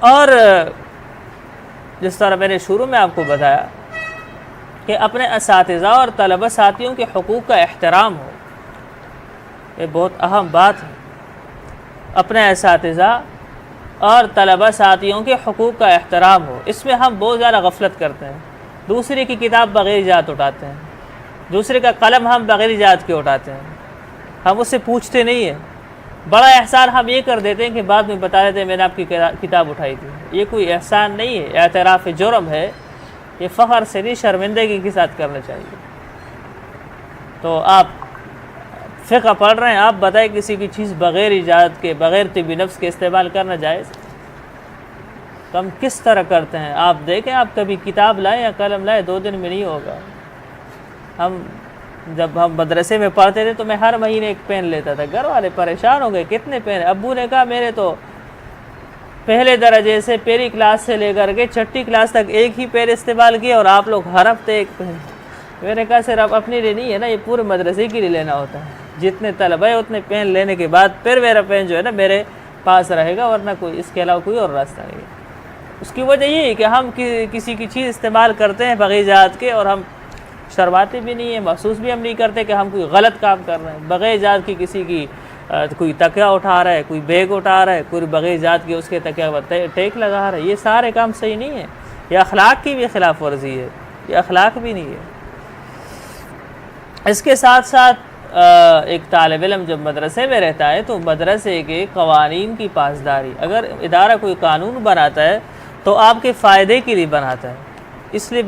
اور جس طرح میں نے شروع میں آپ کو بتایا کہ اپنے اساتذہ اور طلبہ ساتھیوں کے حقوق کا احترام ہو، یہ بہت اہم بات ہے۔ اپنے اساتذہ اور طلبہ ساتھیوں کے حقوق کا احترام ہو، اس میں ہم بہت زیادہ غفلت کرتے ہیں۔ دوسرے کی کتاب بغیر اجازت اٹھاتے ہیں، دوسرے کا قلم ہم بغیر اجازت کے اٹھاتے ہیں، ہم اس سے پوچھتے نہیں ہیں۔ بڑا احسان ہم یہ کر دیتے ہیں کہ بعد میں بتا دیتے ہیں میں نے آپ کی کتاب اٹھائی تھی۔ یہ کوئی احسان نہیں ہے، اعتراف جرم ہے۔ یہ فخر سے نہیں، شرمندگی کے ساتھ کرنا چاہیے۔ تو آپ فقہ پڑھ رہے ہیں، آپ بتائیں کسی کی چیز بغیر اجازت کے، بغیر طب نفس کے استعمال کرنا جائز؟ تو ہم کس طرح کرتے ہیں؟ آپ دیکھیں، آپ کبھی کتاب لائیں یا قلم لائیں، 2 دن میں نہیں ہوگا۔ جب ہم مدرسے میں پڑھتے تھے تو میں ہر مہینے ایک پین لیتا تھا، گھر والے پریشان ہو گئے، کتنے پین؟ ابو نے کہا میرے تو پہلے درجے سے پہلی کلاس سے لے کر کے 6ٹھی کلاس تک ایک ہی پین استعمال کیا، اور آپ لوگ ہر ہفتے ایک پین۔ میں نے کہا صرف اپنے لیے نہیں ہے نا، یہ پورے مدرسے کے لیے لینا ہوتا ہے۔ جتنے طلبہ ہیں اتنے پین لینے کے بعد پھر میرا پین جو ہے نا میرے پاس رہے گا، ورنہ کوئی اس کے علاوہ کوئی اور راستہ نہیں ہے۔ اس کی وجہ یہ ہے کہ ہم کسی کی چیز استعمال کرتے ہیں بغیر اجازت کے، اور ہم شرماتے بھی نہیں ہیں، محسوس بھی ہم نہیں کرتے کہ ہم کوئی غلط کام کر رہے ہیں۔ بغیر اجازت کی کسی کی کوئی تکیہ اٹھا رہا ہے، کوئی بیگ اٹھا رہا ہے، کوئی بغیر اجازت کی اس کے تکیہ پر ٹیک لگا رہا ہے، یہ سارے کام صحیح نہیں ہیں۔ یہ اخلاق کی بھی خلاف ورزی ہے، یہ اخلاق بھی نہیں ہے۔ اس کے ساتھ ساتھ ایک طالب علم جب مدرسے میں رہتا ہے تو مدرسے کے قوانین کی پاسداری، اگر ادارہ کوئی قانون بناتا ہے تو آپ کے فائدے کے لیے بناتا ہے، اس لیے